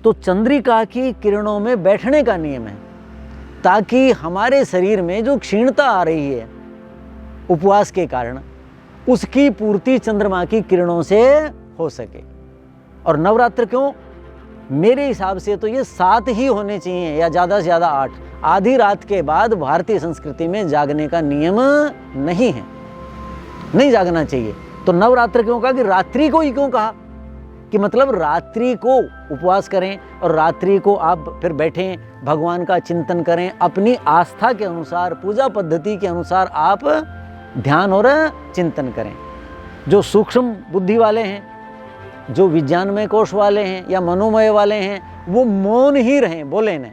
तो चंद्रिका की किरणों में बैठने का नियम है, ताकि हमारे शरीर में जो क्षीणता आ रही है उपवास के कारण, उसकी पूर्ति चंद्रमा की किरणों से हो सके। और नवरात्र क्यों? मेरे हिसाब से तो ये 7 ही होने चाहिए, या ज़्यादा से ज़्यादा 8। आधी रात के बाद भारतीय संस्कृति में जागने का नियम नहीं है, नहीं जागना चाहिए। तो नवरात्र क्यों कहा? कि रात्रि को ही क्यों कहा? कि मतलब रात्रि को उपवास करें और रात्रि को आप फिर बैठें, भगवान का चिंतन करें, अपनी आस्था के अनुसार, पूजा पद्धति के अनुसार आप ध्यान और चिंतन करें। जो सूक्ष्म बुद्धि वाले हैं, जो विज्ञानमय कोश वाले हैं या मनोमय वाले हैं, वो मौन ही रहें, बोले न।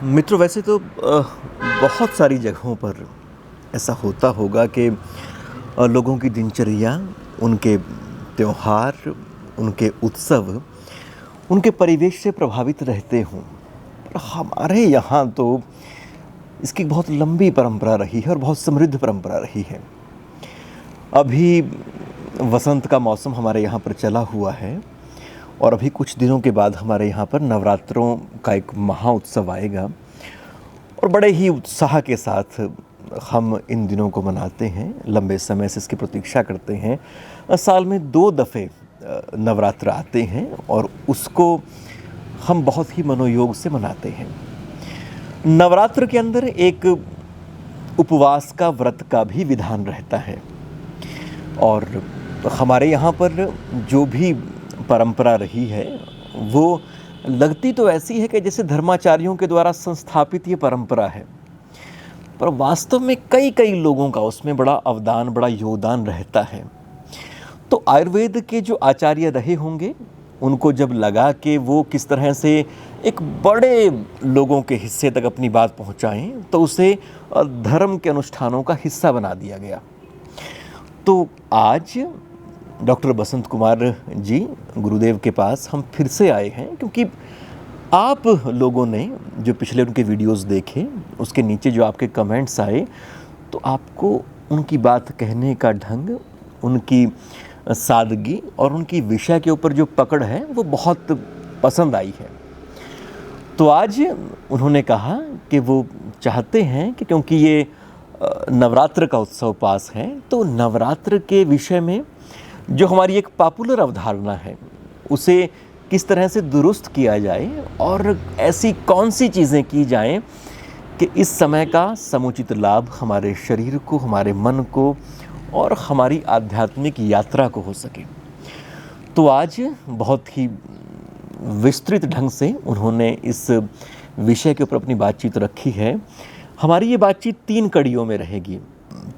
मित्रों, वैसे तो बहुत सारी जगहों पर ऐसा होता होगा कि लोगों की दिनचर्या, उनके त्योहार, उनके उत्सव, उनके परिवेश से प्रभावित रहते हों। पर हमारे यहाँ तो इसकी बहुत लंबी परंपरा रही है और बहुत समृद्ध परंपरा रही है। अभी वसंत का मौसम हमारे यहाँ पर चला हुआ है और अभी कुछ दिनों के बाद हमारे यहाँ पर नवरात्रों का एक महाउत्सव आएगा और बड़े ही उत्साह के साथ हम इन दिनों को मनाते हैं। लंबे समय से इसकी प्रतीक्षा करते हैं। साल में 2 दफ़े नवरात्र आते हैं और उसको हम बहुत ही मनोयोग से मनाते हैं। नवरात्र के अंदर एक उपवास का, व्रत का भी विधान रहता है और हमारे यहाँ पर जो भी परंपरा रही है वो लगती तो ऐसी है कि जैसे धर्माचार्यों के द्वारा संस्थापित ये परंपरा है, पर वास्तव में कई लोगों का उसमें बड़ा अवदान, बड़ा योगदान रहता है। तो आयुर्वेद के जो आचार्य रहे होंगे, उनको जब लगा कि वो किस तरह से एक बड़े लोगों के हिस्से तक अपनी बात पहुंचाएं, तो उसे धर्म के अनुष्ठानों का हिस्सा बना दिया गया। तो आज डॉक्टर बसंत कुमार जी गुरुदेव के पास हम फिर से आए हैं, क्योंकि आप लोगों ने जो पिछले उनके वीडियोस देखे, उसके नीचे जो आपके कमेंट्स आए, तो आपको उनकी बात कहने का ढंग, उनकी सादगी और उनकी विषय के ऊपर जो पकड़ है वो बहुत पसंद आई है। तो आज उन्होंने कहा कि वो चाहते हैं कि क्योंकि ये नवरात्र का उत्सव पास है, तो नवरात्र के विषय में जो हमारी एक पॉपुलर अवधारणा है उसे किस तरह से दुरुस्त किया जाए और ऐसी कौन सी चीज़ें की जाएं कि इस समय का समुचित लाभ हमारे शरीर को, हमारे मन को और हमारी आध्यात्मिक यात्रा को हो सके। तो आज बहुत ही विस्तृत ढंग से उन्होंने इस विषय के ऊपर अपनी बातचीत रखी है। हमारी ये बातचीत 3 कड़ियों में रहेगी।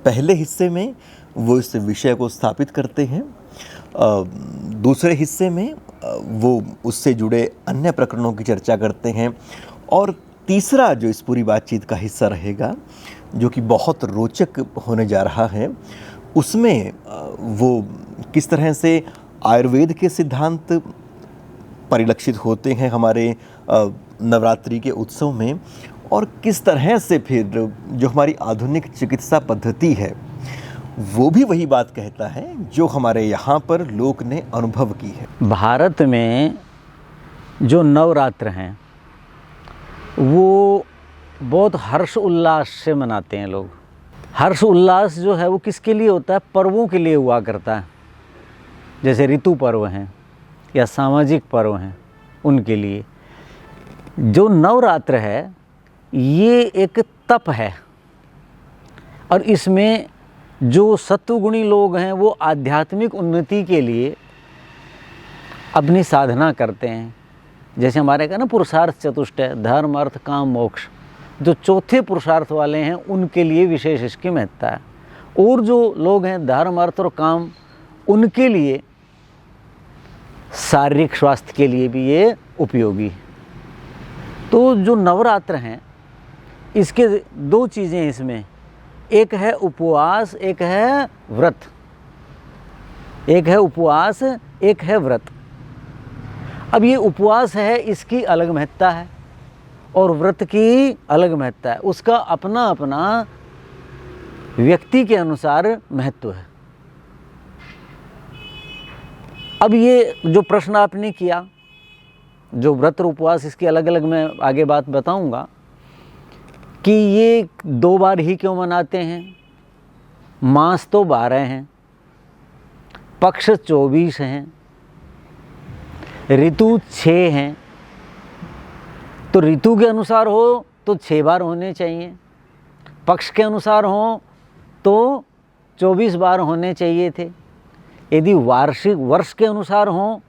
पहले हिस्से में वो इस विषय को स्थापित करते हैं, दूसरे हिस्से में वो उससे जुड़े अन्य प्रकरणों की चर्चा करते हैं और तीसरा जो इस पूरी बातचीत का हिस्सा रहेगा, जो कि बहुत रोचक होने जा रहा है, उसमें वो किस तरह से आयुर्वेद के सिद्धांत परिलक्षित होते हैं हमारे नवरात्रि के उत्सव में और किस तरह से फिर जो हमारी आधुनिक चिकित्सा पद्धति है वो भी वही बात कहता है जो हमारे यहाँ पर लोक ने अनुभव की है। भारत में जो नवरात्र हैं वो बहुत हर्ष उल्लास से मनाते हैं लोग। हर्ष उल्लास जो है वो किसके लिए होता है? पर्वों के लिए हुआ करता है। जैसे ऋतु पर्व हैं या सामाजिक पर्व हैं, उनके लिए। जो नवरात्र है ये एक तप है और इसमें जो सत्वगुणी लोग हैं वो आध्यात्मिक उन्नति के लिए अपनी साधना करते हैं। जैसे हमारे का ना पुरुषार्थ चतुष्टय, धर्म अर्थ काम मोक्ष, जो चौथे पुरुषार्थ वाले हैं उनके लिए विशेष इसकी महत्ता है। और जो लोग हैं धर्म अर्थ और काम, उनके लिए शारीरिक स्वास्थ्य के लिए भी ये उपयोगी है। तो जो नवरात्र हैं इसके 2 चीज़ें इसमें, एक है उपवास, एक है व्रत। एक है उपवास, एक है व्रत। अब ये उपवास है, इसकी अलग महत्ता है और व्रत की अलग महत्ता है। उसका अपना अपना व्यक्ति के अनुसार महत्व है। अब ये जो प्रश्न आपने किया, जो व्रत और उपवास, इसकी अलग अलग मैं आगे बात बताऊंगा कि ये 2 बार ही क्यों मनाते हैं। मास तो 12 हैं, पक्ष 24 हैं, ऋतु 6 हैं। तो ऋतु के अनुसार हो तो 6 बार होने चाहिए, पक्ष के अनुसार हो तो 24 बार होने चाहिए थे। यदि वार्षिक वर्ष के अनुसार हो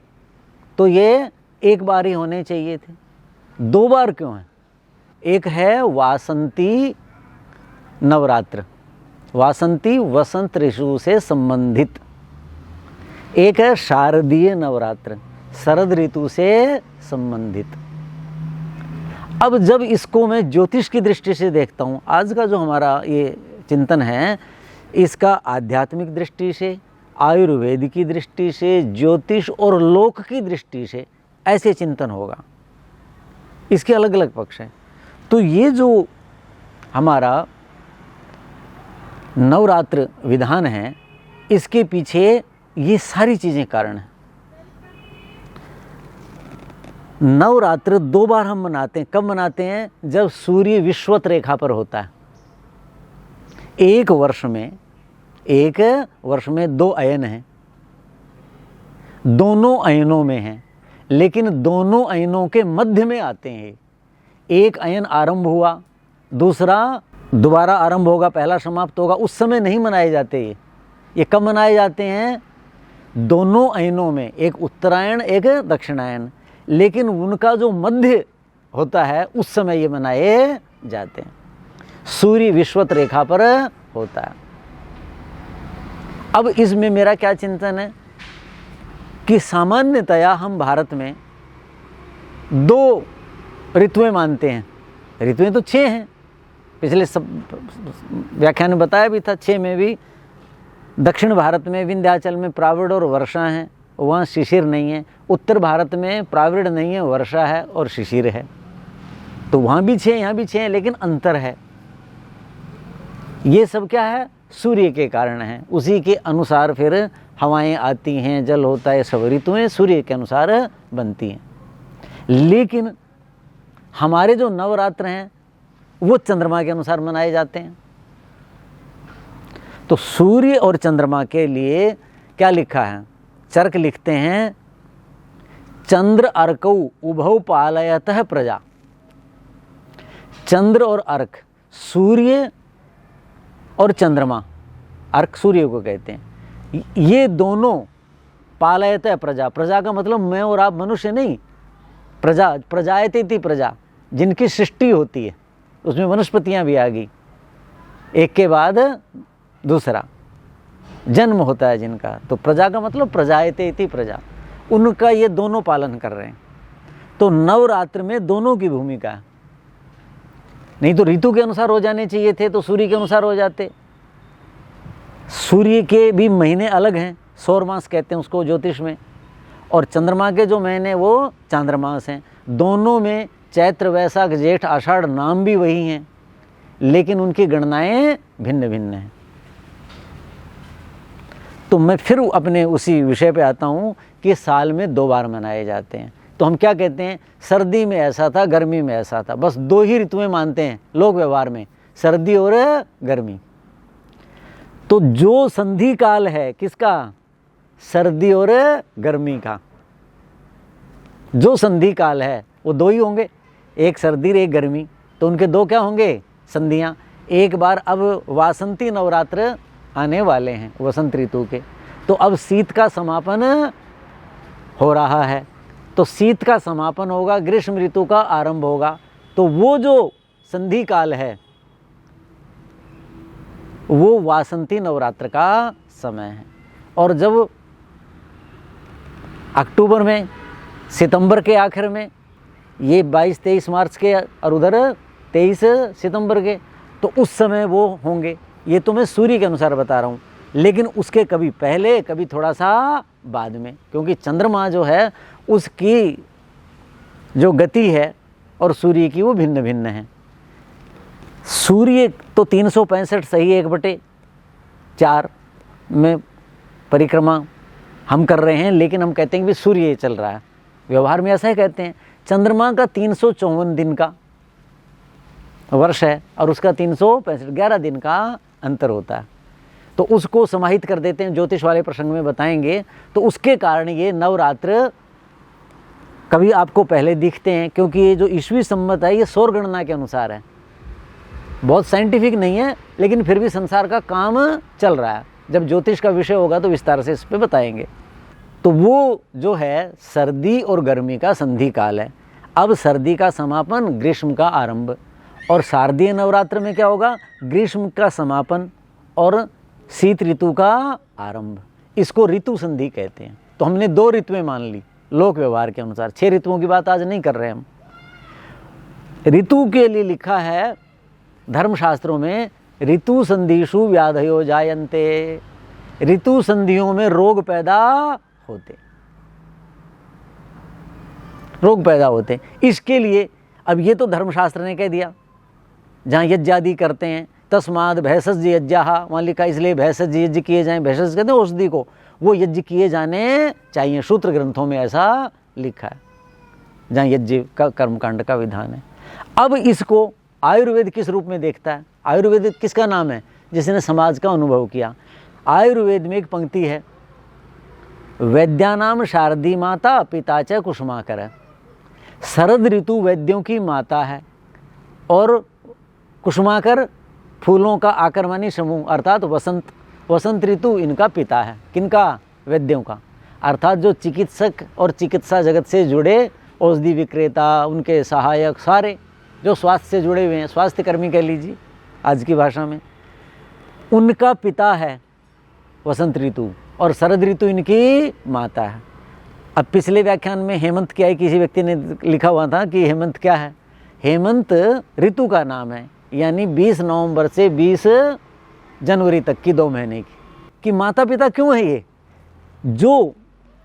तो ये 1 बार ही होने चाहिए थे। 2 बार क्यों है? एक है वासंती नवरात्र, वासंती वसंत ऋतु से संबंधित। एक है शारदीय नवरात्र, शरद ऋतु से संबंधित। अब जब इसको मैं ज्योतिष की दृष्टि से देखता हूँ, आज का जो हमारा ये चिंतन है, इसका आध्यात्मिक दृष्टि से, आयुर्वेद की दृष्टि से, ज्योतिष और लोक की दृष्टि से ऐसे चिंतन होगा। इसके अलग अलग पक्ष हैं। तो ये जो हमारा नवरात्र विधान है, इसके पीछे ये सारी चीज़ें कारण हैं। नवरात्र 2 बार हम मनाते हैं। कब मनाते हैं? जब सूर्य विश्वत रेखा पर होता है। एक वर्ष में 2 अयन हैं, दोनों अयनों में हैं, लेकिन दोनों अयनों के मध्य में आते हैं। एक अयन आरंभ हुआ, दूसरा दोबारा आरंभ होगा, पहला समाप्त होगा, उस समय नहीं मनाए जाते। ये कब मनाए जाते हैं? दोनों अयनों में, एक उत्तरायण एक दक्षिणायन, लेकिन उनका जो मध्य होता है उस समय ये मनाए जाते हैं। सूर्य विश्वत रेखा पर होता है। अब इसमें मेरा क्या चिंतन है कि सामान्यतया हम भारत में 2 ऋतुएं मानते हैं। ऋतुएं तो 6 हैं, पिछले सब व्याख्यान में बताया भी था। 6 में भी दक्षिण भारत में विंध्याचल में प्राविड और वर्षा हैं, वहाँ शिशिर नहीं है। उत्तर भारत में प्राविड नहीं है, वर्षा है और शिशिर है। तो वहाँ भी 6, यहाँ भी 6 हैं, लेकिन अंतर है। ये सब क्या है? सूर्य के कारण है। उसी के अनुसार फिर हवाएं आती हैं, जल होता है, सब ऋतुएं सूर्य के अनुसार बनती हैं। लेकिन हमारे जो नवरात्र हैं वो चंद्रमा के अनुसार मनाए जाते हैं। तो सूर्य और चंद्रमा के लिए क्या लिखा है? चरक लिखते हैं, चंद्र अर्कौ उभौ पालयतः प्रजा। चंद्र और अर्क, सूर्य और चंद्रमा, अर्क सूर्य को कहते हैं, ये दोनों पालयतः प्रजा। प्रजा का मतलब मैं और आप मनुष्य नहीं, प्रजा, प्रजायते थी प्रजा, जिनकी सृष्टि होती है, उसमें वनस्पतियां भी आ गई, एक के बाद दूसरा जन्म होता है जिनका। तो प्रजा का मतलब प्रजायते थी प्रजा, उनका ये दोनों पालन कर रहे हैं। तो नवरात्र में दोनों की भूमिका है। नहीं तो ऋतु के अनुसार हो जाने चाहिए थे, तो सूर्य के अनुसार हो जाते। सूर्य के भी महीने अलग हैं, सौर मास कहते हैं उसको ज्योतिष में, और चंद्रमा के जो महीने वो चांद्रमास हैं। दोनों में चैत्र वैशाख जेठ आषाढ़ नाम भी वही हैं, लेकिन उनकी गणनाएं भिन्न भिन्न हैं। तो मैं फिर अपने उसी विषय पे आता हूँ कि साल में 2 बार मनाए जाते हैं। तो हम क्या कहते हैं? सर्दी में ऐसा था, गर्मी में ऐसा था। बस 2 ही ऋतुएं मानते हैं लोक व्यवहार में, सर्दी और गर्मी। तो जो संधि काल है किसका? सर्दी और गर्मी का। जो संधि काल है वो 2 ही होंगे, एक सर्दी और एक गर्मी। तो उनके 2 क्या होंगे? संधियाँ। एक बार अब वासंती नवरात्र आने वाले हैं वसंत ऋतु के, तो अब शीत का समापन हो रहा है। तो शीत का समापन होगा, ग्रीष्म ऋतु का आरंभ होगा। तो वो जो संधि काल है वो वासंती नवरात्र का समय है। और जब अक्टूबर में, सितंबर के आखिर में, ये 22-23 मार्च के और उधर 23 सितंबर के, तो उस समय वो होंगे। ये तो मैं सूर्य के अनुसार बता रहा हूँ। लेकिन उसके कभी पहले कभी थोड़ा सा बाद में, क्योंकि चंद्रमा जो है उसकी जो गति है और सूर्य की वो भिन्न भिन्न है। सूर्य तो 365 सही 1/4 में परिक्रमा हम कर रहे हैं, लेकिन हम कहते हैं कि सूर्य चल रहा है, व्यवहार में ऐसा ही कहते हैं। चंद्रमा का 354 दिन का वर्ष है और उसका 365 11 दिन का अंतर होता है, तो उसको समाहित कर देते हैं, ज्योतिष वाले प्रसंग में बताएंगे। तो उसके कारण ये नवरात्र कभी आपको पहले दिखते हैं, क्योंकि ये जो ईस्वी संवत है ये सौर गणना के अनुसार है, बहुत साइंटिफिक नहीं है, लेकिन फिर भी संसार का काम चल रहा है। जब ज्योतिष का विषय होगा तो विस्तार से इस पे बताएंगे। तो वो जो है सर्दी और गर्मी का संधि काल है। अब सर्दी का समापन, ग्रीष्म का आरंभ, और शारदीय नवरात्र में क्या होगा, ग्रीष्म का समापन और शीत ऋतु का आरंभ। इसको ऋतु संधि कहते हैं। तो हमने 2 ऋतुएं मान ली लोक व्यवहार के अनुसार, 6 ऋतुओं की बात आज नहीं कर रहे हम। ऋतु के लिए लिखा है धर्मशास्त्रों में, ऋतु संधिषु व्याधयो जायन्ते, ऋतु संधियों में रोग पैदा होते, रोग पैदा होते। इसके लिए अब ये तो धर्मशास्त्र ने कह दिया, जहाँ यज्ञ आदि करते हैं, तस्माद भैषज यज्ञाः, वहाँ लिखा इसलिए भैषज यज्ञ किए जाएं, भैषज कहते हैं औषधि को, वो यज्ञ किए जाने चाहिए, सूत्र ग्रंथों में ऐसा लिखा है, जहाँ यज्ञ का कर्मकांड का विधान है। अब इसको आयुर्वेद किस रूप में देखता है? आयुर्वेद किसका नाम है? जिसने समाज का अनुभव किया। आयुर्वेद में एक पंक्ति है, वैद्यानाम शारदी माता पिता च कुसुमाकर। शरद ऋतु वैद्यों की माता है और कुसुमाकर फूलों का आकर्मणी समूह अर्थात वसंत ऋतु इनका पिता है। किनका? वैद्यों का, अर्थात जो चिकित्सक और चिकित्सा जगत से जुड़े, औषधि विक्रेता, उनके सहायक, सारे जो स्वास्थ्य से जुड़े हुए हैं, स्वास्थ्य कर्मी कह लीजिए आज की भाषा में, उनका पिता है वसंत ऋतु और शरद ऋतु इनकी माता है। अब पिछले व्याख्यान में हेमंत क्या है, किसी व्यक्ति ने लिखा हुआ था कि हेमंत क्या है? हेमंत ऋतु का नाम है, यानी 20 नवंबर से 20 जनवरी तक की 2 महीने की माता पिता क्यों है ये? जो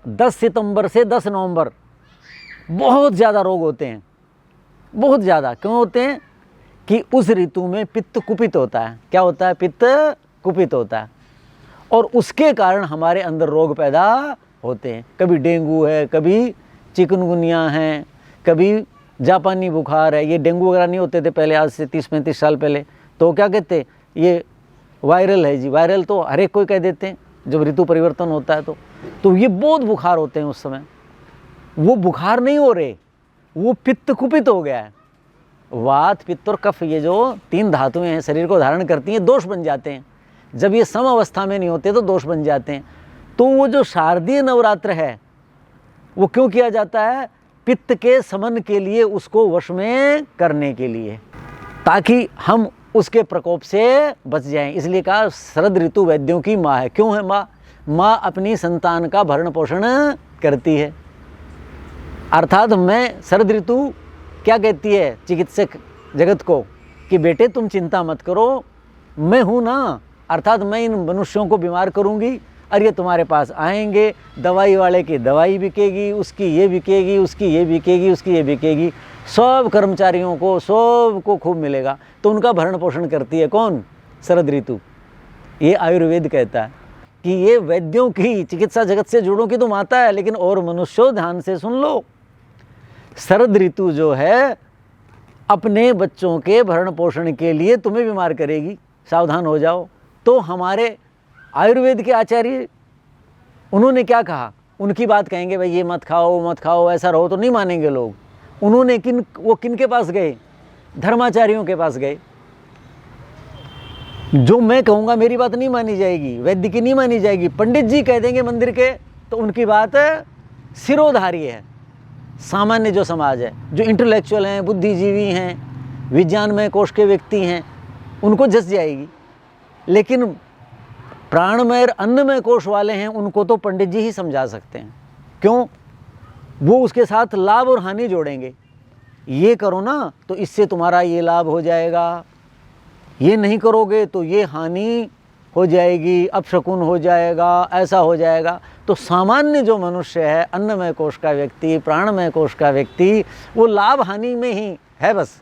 10 सितंबर से 10 नवंबर बहुत ज़्यादा रोग होते हैं, बहुत ज़्यादा क्यों होते हैं? कि उस ऋतु में पित्त कुपित होता है। क्या होता है? पित्त कुपित होता है, और उसके कारण हमारे अंदर रोग पैदा होते हैं। कभी डेंगू है, कभी चिकनगुनिया है, कभी जापानी बुखार है। ये डेंगू वगैरह नहीं होते थे पहले, आज से 30-35 साल पहले। तो क्या कहते? ये वायरल है जी। वायरल तो हर एक कोई कह देते हैं जब ऋतु परिवर्तन होता है तो ये बहुत बुखार होते हैं उस समय। वो बुखार नहीं हो रहे, वो पित्त कुपित हो गया है। वात, पित्त और कफ, ये जो 3 धातुएं हैं शरीर को धारण करती हैं, दोष बन जाते हैं। जब ये सम अवस्था में नहीं होते तो दोष बन जाते हैं। तो वो जो शारदीय नवरात्र है वो क्यों किया जाता है? पित्त के समन के लिए, उसको वश में करने के लिए, ताकि हम उसके प्रकोप से बच जाएं। इसलिए कहा शरद ऋतु वैद्यों की माँ है। क्यों है माँ? माँ अपनी संतान का भरण पोषण करती है। अर्थात मैं शरद ऋतु क्या कहती है चिकित्सक जगत को कि बेटे तुम चिंता मत करो, मैं हूँ ना, अर्थात मैं इन मनुष्यों को बीमार करूँगी और ये तुम्हारे पास आएंगे, दवाई वाले की दवाई बिकेगी, उसकी ये बिकेगी, उसकी ये बिकेगी, उसकी ये बिकेगी, सब कर्मचारियों को, सबको खूब मिलेगा। तो उनका भरण पोषण करती है कौन? शरद ऋतु। ये आयुर्वेद कहता है कि ये वैद्यों की, चिकित्सा जगत से जुड़ों की तो माता है, लेकिन और मनुष्यों ध्यान से सुन लो, शरद ऋतु जो है अपने बच्चों के भरण पोषण के लिए तुम्हें बीमार करेगी, सावधान हो जाओ। तो हमारे आयुर्वेद के आचार्य, उन्होंने क्या कहा? उनकी बात कहेंगे भाई ये मत खाओ, मत खाओ, ऐसा रहो, तो नहीं मानेंगे लोग। उन्होंने किन के पास गए? धर्माचार्यों के पास गए। जो मैं कहूँगा मेरी बात नहीं मानी जाएगी, वैद्य की नहीं मानी जाएगी, पंडित जी कह देंगे मंदिर के, तो उनकी बात सिरोधारी है। सामान्य जो समाज है, जो इंटेलेक्चुअल हैं, बुद्धिजीवी हैं, विज्ञानमय कोश के व्यक्ति हैं, उनको जस जाएगी। लेकिन प्राणमय, अन्नमय कोश वाले हैं, उनको तो पंडित जी ही समझा सकते हैं। क्यों? वो उसके साथ लाभ और हानि जोड़ेंगे। ये करो ना तो इससे तुम्हारा ये लाभ हो जाएगा, ये नहीं करोगे तो ये हानि हो जाएगी, अपशकुन हो जाएगा, ऐसा हो जाएगा। तो सामान्य जो मनुष्य है, अन्नमय कोश का व्यक्ति, प्राणमय कोश का व्यक्ति, वो लाभ हानि में ही है बस,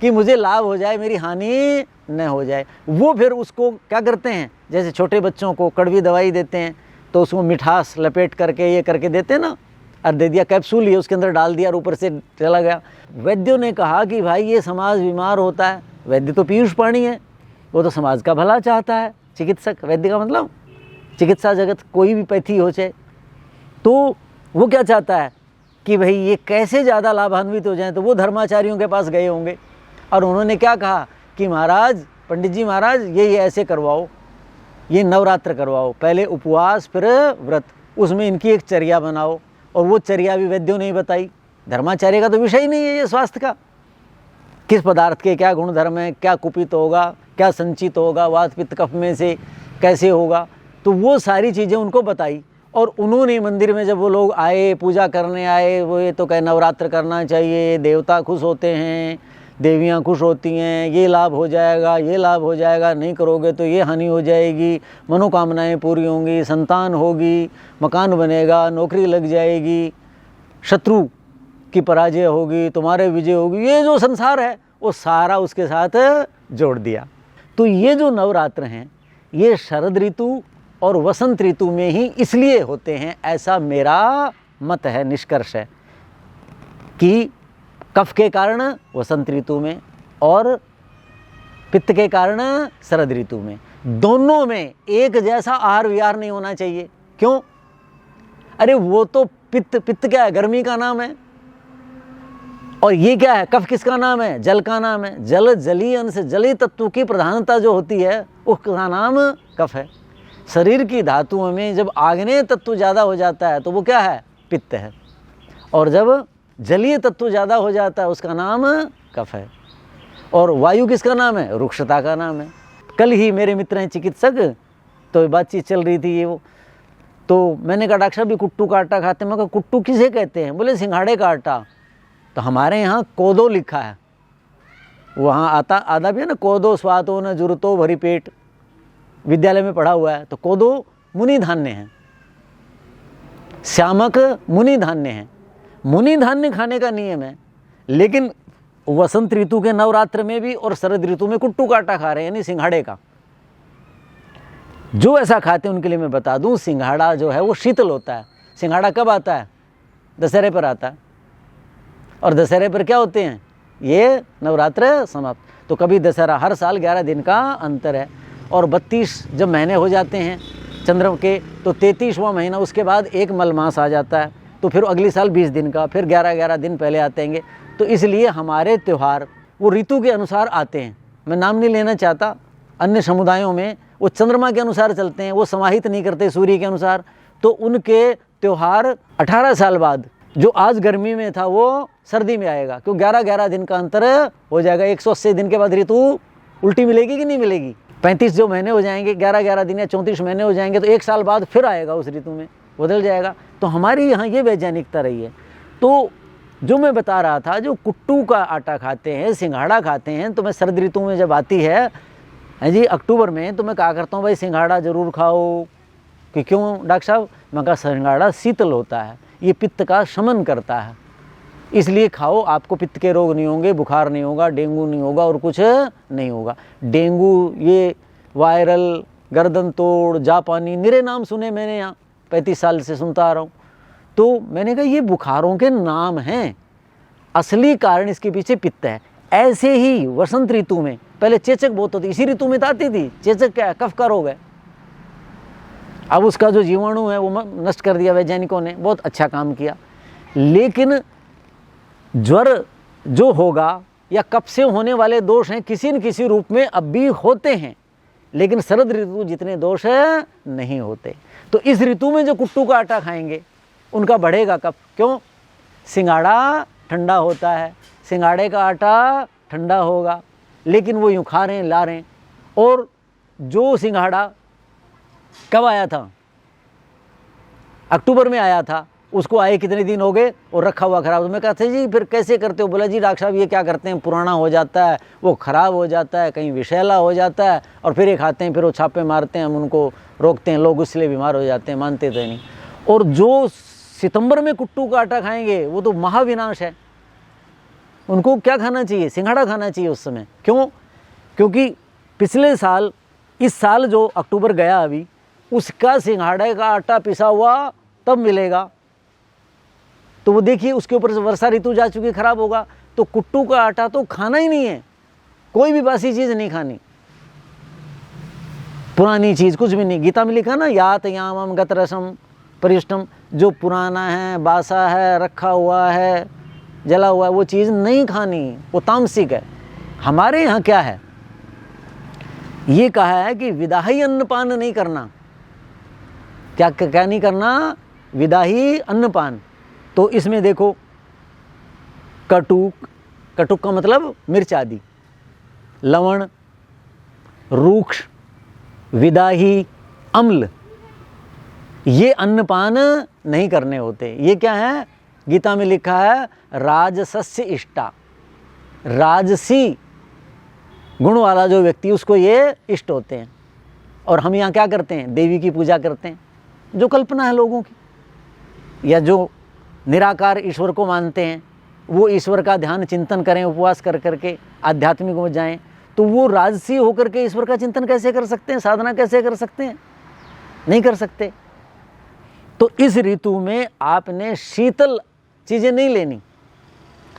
कि मुझे लाभ हो जाए, मेरी हानि न हो जाए। वो फिर उसको क्या करते हैं, जैसे छोटे बच्चों को कड़वी दवाई देते हैं तो उसको मिठास लपेट करके ये करके देते हैं ना, और दे दिया कैप्सूल ही उसके अंदर डाल दिया और ऊपर से चला गया। वैद्यों ने कहा कि भाई ये समाज बीमार होता है, वैद्य तो पीयूष पाणी है, वो तो समाज का भला चाहता है। चिकित्सक, वैद्य का मतलब चिकित्सा जगत, कोई भी पैथी हो चाहे, तो वो क्या चाहता है कि भाई ये कैसे ज़्यादा लाभान्वित हो जाएं। तो वो धर्माचार्यों के पास गए होंगे और उन्होंने क्या कहा कि महाराज, पंडित जी महाराज, ये ऐसे करवाओ, ये नवरात्र करवाओ, पहले उपवास फिर व्रत, उसमें इनकी एक चर्या बनाओ। और वो चर्या भी वैद्यों ने ही बताई। धर्माचार्य का तो विषय ही नहीं है ये स्वास्थ्य का, किस पदार्थ के क्या गुणधर्म है, क्या कुपित होगा, क्या संचित होगा, वात पित्त कफ में से कैसे होगा, तो वो सारी चीज़ें उनको बताई। और उन्होंने मंदिर में जब वो लोग आए, पूजा करने आए, वो ये तो कहे नवरात्र करना चाहिए, देवता खुश होते हैं, देवियाँ खुश होती हैं, ये लाभ हो जाएगा, ये लाभ हो जाएगा, नहीं करोगे तो ये हानि हो जाएगी, मनोकामनाएं पूरी होंगी, संतान होगी, मकान बनेगा, नौकरी लग जाएगी, शत्रु की पराजय होगी, तुम्हारे विजय होगी। ये जो संसार है वो सारा उसके साथ जोड़ दिया। तो ये जो नवरात्र हैं ये शरद ऋतु और वसंत ऋतु में ही इसलिए होते हैं, ऐसा मेरा मत है, निष्कर्ष है कि कफ के कारण वसंत ऋतु में और पित्त के कारण शरद ऋतु में, दोनों में एक जैसा आहार विहार नहीं होना चाहिए। क्यों? अरे वो तो पित्त क्या है, गर्मी का नाम है, और ये क्या है, कफ किसका नाम है, जल का नाम है। जलीय अंश, जलीय तत्व की प्रधानता जो होती है उसका नाम कफ है। शरीर की धातुओं में जब आग्नेय तत्व ज़्यादा हो जाता है तो वो क्या है, पित्त है, और जब जलीय तत्व ज़्यादा हो जाता है उसका नाम कफ है। और वायु किसका नाम है, रुक्षता का नाम है। कल ही मेरे मित्र हैं चिकित्सक, तो बातचीत चल रही थी ये वो, तो मैंने कहा डॉक्टर साहब भी कुट्टू का आटा खाते हैं। मैं कहा कुट्टू किसे कहते हैं? बोले सिंघाड़े का आटा। तो हमारे यहाँ कोदो लिखा है, वहाँ आता आधा भी है ना, कोदो स्वातो न जुरतो भरी पेट, विद्यालय में पढ़ा हुआ है। तो कोदो मुनि धान्य है, श्यामक मुनि धान्य है, मुनि धान्य खाने का नियम है। लेकिन वसंत ऋतु के नवरात्र में भी और शरद ऋतु में कुट्टू का आटा खा रहे हैं, यानी सिंघाड़े का। जो ऐसा खाते हैं उनके लिए मैं बता दूं, सिंघाड़ा जो है वो शीतल होता है। सिंघाड़ा कब आता है? दशहरे पर आता है, और दशहरे पर क्या होते हैं, ये नवरात्र समाप्त। तो कभी दशहरा, हर साल 11 दिन का अंतर है। और 32 जब महीने हो जाते हैं चंद्र के, तो 33वां महीना उसके बाद एक मलमास आ जाता है, तो फिर अगली साल 20 दिन का, फिर 11-11 दिन पहले आतेंगे। तो इसलिए हमारे त्यौहार वो ऋतु के अनुसार आते हैं। मैं नाम नहीं लेना चाहता, अन्य समुदायों में वो चंद्रमा के अनुसार चलते हैं, वो समाहित नहीं करते सूर्य के अनुसार। तो उनके त्यौहार 18 साल बाद, जो आज गर्मी में था वो सर्दी में आएगा, क्यों 11-11 दिन का अंतर हो जाएगा। 180 दिन के बाद ऋतु उल्टी मिलेगी कि नहीं मिलेगी? 35 जो महीने हो जाएंगे, 11-11 दिन या 34 महीने हो जाएंगे, तो एक साल बाद फिर आएगा, उस ऋतु में बदल जाएगा। तो हमारी यहाँ ये वैज्ञानिकता रही है। तो जो मैं बता रहा था, जो कुट्टू का आटा खाते हैं, सिंघाड़ा खाते हैं, तो मैं शरद ऋतु में जब आती है जी अक्टूबर में, तो मैं कहा करता हूँ भाई सिंघाड़ा ज़रूर खाओ। कि क्यों डॉक्टर साहब? मैं कहा सिंघाड़ा शीतल होता है, ये पित्त का शमन करता है, इसलिए खाओ, आपको पित्त के रोग नहीं होंगे, बुखार नहीं होगा, डेंगू नहीं होगा और कुछ नहीं होगा। डेंगू, ये वायरल, गर्दन तोड़, जापानी, निरे नाम सुने मैंने, यहाँ 35 साल से सुनता आ रहा हूँ। तो मैंने कहा ये बुखारों के नाम हैं, असली कारण इसके पीछे पित्त है। ऐसे ही वसंत ऋतु में पहले चेचक बहुत होती, इसी ऋतु में तो आती थी। चेचक क्या है? कफ का रोग है। अब उसका जो जीवाणु है वो नष्ट कर दिया वैज्ञानिकों ने, बहुत अच्छा काम किया। लेकिन ज्वर जो होगा या कफ से होने वाले दोष हैं, किसी न किसी रूप में अब भी होते हैं, लेकिन शरद ऋतु जितने दोष है नहीं होते। तो इस ऋतु में जो कुट्टू का आटा खाएंगे उनका बढ़ेगा कफ। क्यों? सिंघाड़ा ठंडा होता है, सिंघाड़े का आटा ठंडा होगा, लेकिन वो यूँ खा रहे हैं, ला रहे हैं। और जो सिंघाड़ा कब आया था? अक्टूबर में आया था, उसको आए कितने दिन हो गए और रखा हुआ खराब। तो मैं कहता जी फिर कैसे करते हो? बोला जी डॉक्टर साहब ये क्या करते हैं, पुराना हो जाता है, वो ख़राब हो जाता है, कहीं विषैला हो जाता है और फिर ये खाते हैं, फिर वो छापे मारते हैं, हम उनको रोकते हैं, लोग इसलिए बीमार हो जाते हैं, मानते तो नहीं। और जो सितंबर में कुट्टू का आटा खाएंगे वो तो महाविनाश है। उनको क्या खाना चाहिए? सिंघाड़ा खाना चाहिए उस समय। क्यों? क्योंकि पिछले साल, इस साल जो अक्टूबर गया अभी, उसका सिंघाड़े का आटा पिसा हुआ तब मिलेगा। तो वो देखिए उसके ऊपर से वर्षा ऋतु जा चुकी, खराब होगा। तो कुट्टू का आटा तो खाना ही नहीं है, कोई भी बासी चीज़ नहीं खानी, पुरानी चीज़ कुछ भी नहीं। गीता में लिखा ना, यात यामम गत रसम परिष्टम, जो पुराना है, बासा है, रखा हुआ है, जला हुआ है, वो चीज़ नहीं खानी, वो तामसिक है। हमारे यहाँ क्या है, ये कहा है कि विदाही अन्नपान नहीं करना। क्या क्या नहीं करना? विदाही अन्नपान। तो इसमें देखो, कटुक, कटुक का मतलब मिर्च आदि, लवण, रूक्ष, विदाही, अम्ल, ये अन्नपान नहीं करने होते। ये क्या है? गीता में लिखा है राजसस्य इष्टा, राजसी गुण वाला जो व्यक्ति, उसको ये इष्ट होते हैं। और हम यहाँ क्या करते हैं? देवी की पूजा करते हैं, जो कल्पना है लोगों की, या जो निराकार ईश्वर को मानते हैं, वो ईश्वर का ध्यान चिंतन करें, उपवास कर करके आध्यात्मिक हो जाएं। तो वो राजसी होकर के ईश्वर का चिंतन कैसे कर सकते हैं? साधना कैसे कर सकते हैं? नहीं कर सकते। तो इस ऋतु में आपने शीतल चीज़ें नहीं लेनी।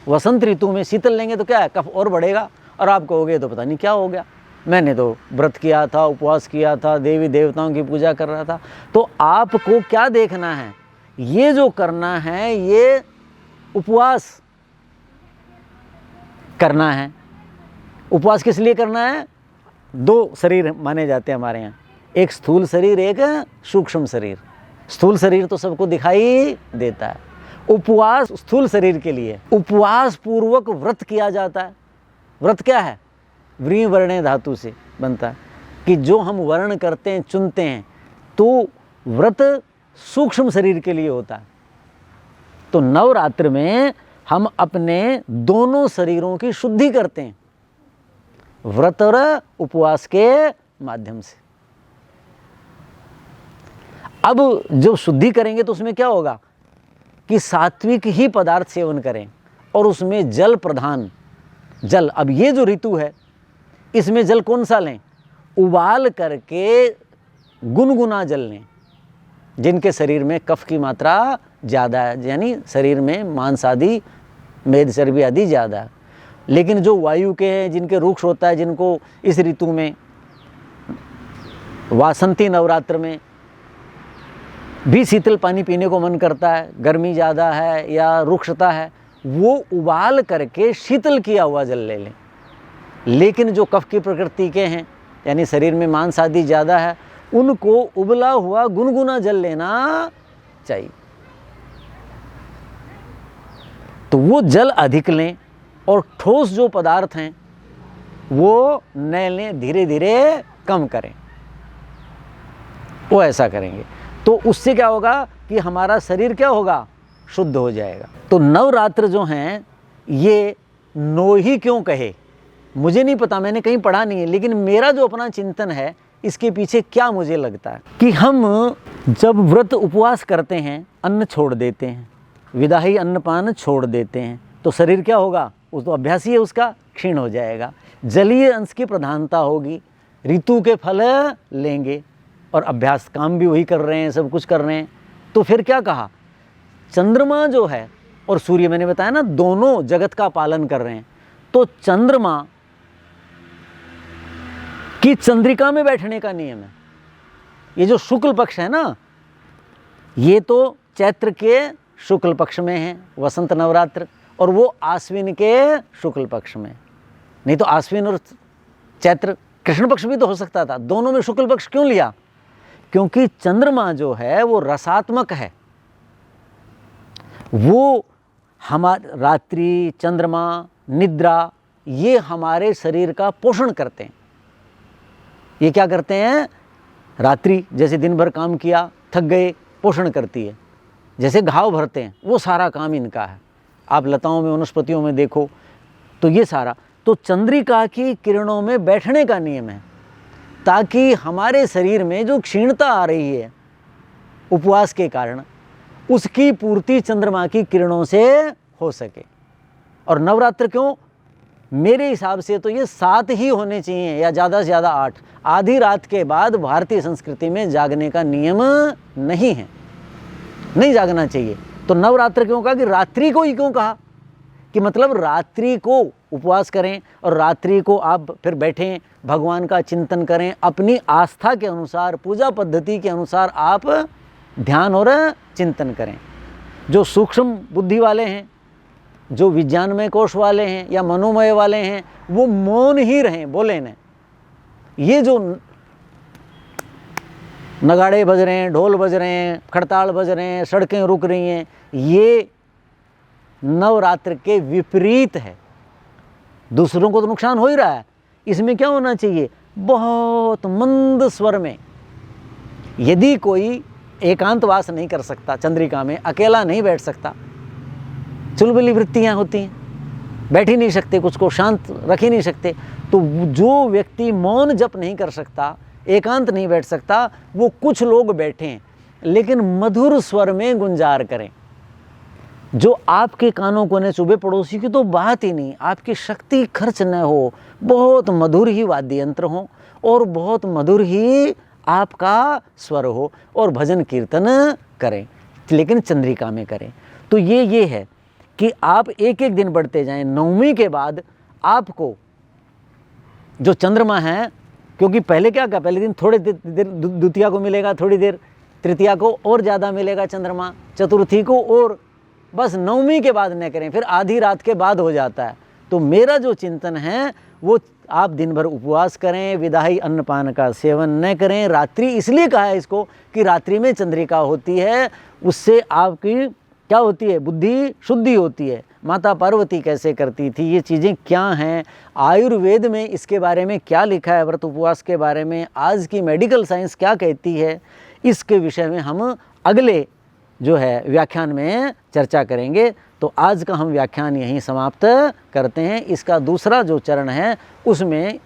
वसंत ऋतु में शीतल लेंगे तो क्या है, कफ और बढ़ेगा और आप कहोगे तो पता नहीं क्या हो गया, मैंने तो व्रत किया था, उपवास किया था, देवी देवताओं की पूजा कर रहा था। तो आपको क्या देखना है? ये जो करना है, ये उपवास करना है। उपवास किस लिए करना है? दो शरीर माने जाते हैं हमारे यहाँ, एक स्थूल शरीर, एक सूक्ष्म शरीर। स्थूल शरीर तो सबको दिखाई देता है, उपवास स्थूल शरीर के लिए। उपवास पूर्वक व्रत किया जाता है। व्रत क्या है? व्री वर्णे धातु से बनता है, कि जो हम वर्ण करते हैं, चुनते हैं, तो व्रत सूक्ष्म शरीर के लिए होता है। तो नवरात्र में हम अपने दोनों शरीरों की शुद्धि करते हैं, व्रत और उपवास के माध्यम से। अब जो शुद्धि करेंगे तो उसमें क्या होगा कि सात्विक ही पदार्थ सेवन करें, और उसमें जल प्रधान, जल। अब ये जो ऋतु है, इसमें जल कौन सा लें? उबाल करके गुनगुना जल लें। जिनके शरीर में कफ की मात्रा ज़्यादा है, यानी शरीर में मांस आदि, मेद चर्बी आदि ज़्यादा है। लेकिन जो वायु के हैं, जिनके रुक्ष होता है, जिनको इस ऋतु में, वासंती नवरात्र में भी शीतल पानी पीने को मन करता है, गर्मी ज़्यादा है या रुक्षता है, वो उबाल करके शीतल किया हुआ जल ले लें। लेकिन जो कफ की प्रकृति के हैं, यानी शरीर में मांस आदि ज़्यादा है, उनको उबला हुआ गुनगुना जल लेना चाहिए। तो वो जल अधिक लें, और ठोस जो पदार्थ हैं वो न लें, धीरे धीरे कम करें। वो ऐसा करेंगे तो उससे क्या होगा कि हमारा शरीर क्या होगा? शुद्ध हो जाएगा। तो नवरात्र जो हैं, ये नो ही क्यों कहे, मुझे नहीं पता, मैंने कहीं पढ़ा नहीं है, लेकिन मेरा जो अपना चिंतन है, इसके पीछे क्या मुझे लगता है कि हम जब व्रत उपवास करते हैं, अन्न छोड़ देते हैं, विदाही अन्नपान छोड़ देते हैं, तो शरीर क्या होगा? वो तो अभ्यास ही है उसका, क्षीण हो जाएगा। जलीय अंश की प्रधानता होगी, ऋतु के फल लेंगे, और अभ्यास काम भी वही कर रहे हैं, सब कुछ कर रहे हैं। तो फिर क्या कहा? चंद्रमा जो है और सूर्य, मैंने बताया ना, दोनों जगत का पालन कर रहे हैं। तो चंद्रमा की चंद्रिका में बैठने का नियम है। ये जो शुक्ल पक्ष है ना, ये तो चैत्र के शुक्ल पक्ष में है वसंत नवरात्र, और वो आश्विन के शुक्ल पक्ष में। नहीं तो आश्विन और चैत्र कृष्ण पक्ष भी तो हो सकता था, दोनों में शुक्ल पक्ष क्यों लिया? क्योंकि चंद्रमा जो है वो रसात्मक है। वो हमारे रात्रि, चंद्रमा, निद्रा, ये हमारे शरीर का पोषण करते हैं। ये क्या करते हैं? रात्रि जैसे दिन भर काम किया, थक गए, पोषण करती है। जैसे घाव भरते हैं, वो सारा काम इनका है। आप लताओं में, वनस्पतियों में देखो तो ये सारा, तो चंद्रिका की किरणों में बैठने का नियम है ताकि हमारे शरीर में जो क्षीणता आ रही है उपवास के कारण, उसकी पूर्ति चंद्रमा की किरणों से हो सके। और नवरात्र क्यों? मेरे हिसाब से तो ये 7 ही होने चाहिए या ज़्यादा से ज़्यादा 8। आधी रात के बाद भारतीय संस्कृति में जागने का नियम नहीं है, नहीं जागना चाहिए। तो नवरात्र क्यों कहा, कि रात्रि को ही क्यों कहा, कि मतलब रात्रि को उपवास करें और रात्रि को आप फिर बैठें, भगवान का चिंतन करें, अपनी आस्था के अनुसार, पूजा पद्धति के अनुसार आप ध्यान और चिंतन करें। जो सूक्ष्म बुद्धि वाले हैं, जो विज्ञानमय कोश वाले हैं या मनोमय वाले हैं, वो मौन ही रहें, बोले न। ये जो नगाड़े बज रहे हैं, ढोल बज रहे हैं, खड़ताल बज रहे हैं, सड़कें रुक रही हैं, ये नवरात्र के विपरीत है। दूसरों को तो नुकसान हो ही रहा है, इसमें क्या होना चाहिए, बहुत मंद स्वर में। यदि कोई एकांतवास नहीं कर सकता, चंद्रिका में अकेला नहीं बैठ सकता, चुलबुली वृत्तियाँ होती हैं, बैठ ही नहीं सकते, कुछ को शांत रख ही नहीं सकते, तो जो व्यक्ति मौन जप नहीं कर सकता, एकांत नहीं बैठ सकता, वो कुछ लोग बैठें लेकिन मधुर स्वर में गुंजार करें, जो आपके कानों को न चुभे। पड़ोसी की तो बात ही नहीं, आपकी शक्ति खर्च न हो, बहुत मधुर ही वाद्य यंत्र हो और बहुत मधुर ही आपका स्वर हो, और भजन कीर्तन करें, लेकिन चंद्रिका में करें। तो ये है कि आप एक एक दिन बढ़ते जाएं। नवमी के बाद आपको जो चंद्रमा है, क्योंकि पहले क्या कहा, पहले दिन थोड़े देर द्वितीया को मिलेगा, थोड़ी देर तृतीया को और ज़्यादा मिलेगा चंद्रमा, चतुर्थी को, और बस नवमी के बाद न करें, फिर आधी रात के बाद हो जाता है। तो मेरा जो चिंतन है वो आप दिन भर उपवास करें, विदाई अन्नपान का सेवन न करें। रात्रि इसलिए कहा है इसको कि रात्रि में चंद्रिका होती है, उससे आपकी क्या होती है, बुद्धि शुद्धि होती है। माता पार्वती कैसे करती थी, ये चीज़ें क्या हैं, आयुर्वेद में इसके बारे में क्या लिखा है, व्रत उपवास के बारे में आज की मेडिकल साइंस क्या कहती है, इसके विषय में हम अगले जो है व्याख्यान में चर्चा करेंगे। तो आज का हम व्याख्यान यहीं समाप्त करते हैं। इसका दूसरा जो चरण है उसमें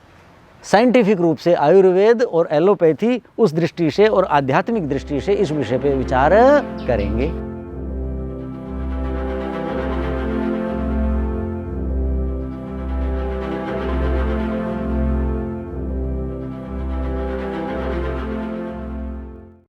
साइंटिफिक रूप से आयुर्वेद और एलोपैथी उस दृष्टि से और आध्यात्मिक दृष्टि से इस विषय पे विचार करेंगे।